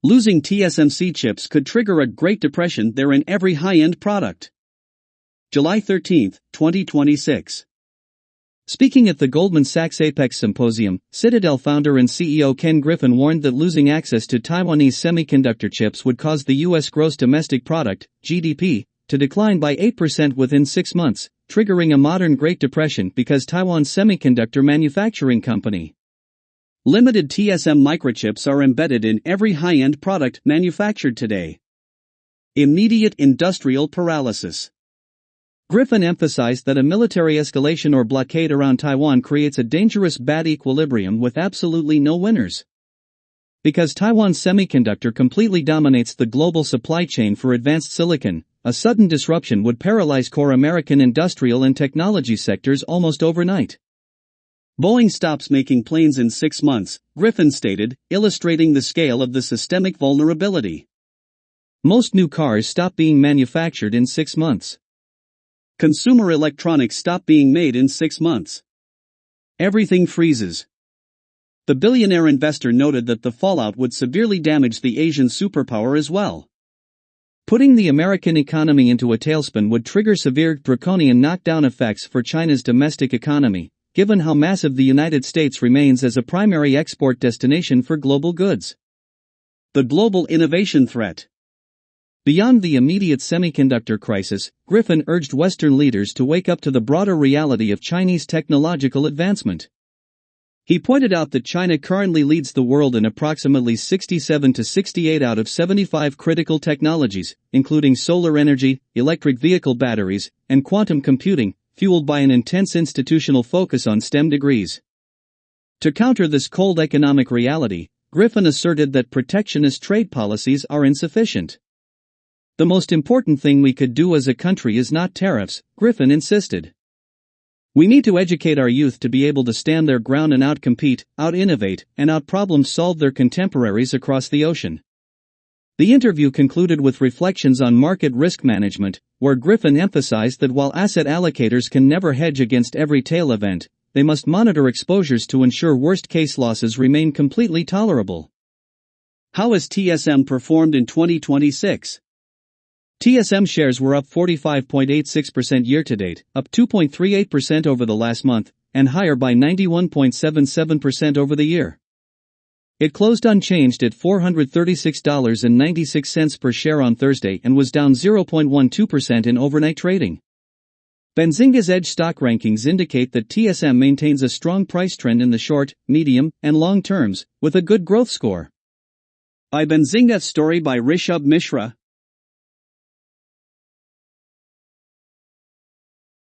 Losing TSMC chips could trigger a Great Depression there in every high-end product. July 13, 2026. Speaking at the Goldman Sachs Apex Symposium, Citadel founder and CEO Ken Griffin warned that losing access to Taiwanese semiconductor chips would cause the U.S. gross domestic product, GDP, to decline by 8% within 6 months, triggering a modern Great Depression because Taiwan's semiconductor manufacturing company Limited TSM microchips are embedded in every high-end product manufactured today. Immediate industrial paralysis. Griffin emphasized that a military escalation or blockade around Taiwan creates a dangerous bad equilibrium with absolutely no winners. Because Taiwan's semiconductor completely dominates the global supply chain for advanced silicon, a sudden disruption would paralyze core American industrial and technology sectors almost overnight. Boeing stops making planes in 6 months, Griffin stated, illustrating the scale of the systemic vulnerability. Most new cars stop being manufactured in 6 months. Consumer electronics stop being made in 6 months. Everything freezes. The billionaire investor noted that the fallout would severely damage the Asian superpower as well. Putting the American economy into a tailspin would trigger severe draconian knockdown effects for China's domestic economy, given how massive the United States remains as a primary export destination for global goods. The global innovation threat. Beyond the immediate semiconductor crisis, Griffin urged Western leaders to wake up to the broader reality of Chinese technological advancement. He pointed out that China currently leads the world in approximately 67 to 68 out of 75 critical technologies, including solar energy, electric vehicle batteries, and quantum computing, fueled by an intense institutional focus on STEM degrees. To counter this cold economic reality, Griffin asserted that protectionist trade policies are insufficient. The most important thing we could do as a country is not tariffs, Griffin insisted. We need to educate our youth to be able to stand their ground and out-compete, out-innovate, and out-problem solve their contemporaries across the ocean. The interview concluded with reflections on market risk management, where Griffin emphasized that while asset allocators can never hedge against every tail event, they must monitor exposures to ensure worst-case losses remain completely tolerable. How has TSM performed in 2026? TSM shares were up 45.86% year-to-date, up 2.38% over the last month, and higher by 91.77% over the year. It closed unchanged at $436.96 per share on Thursday and was down 0.12% in overnight trading. Benzinga's Edge stock rankings indicate that TSM maintains a strong price trend in the short, medium, and long terms, with a good growth score. By Benzinga, story by Rishabh Mishra.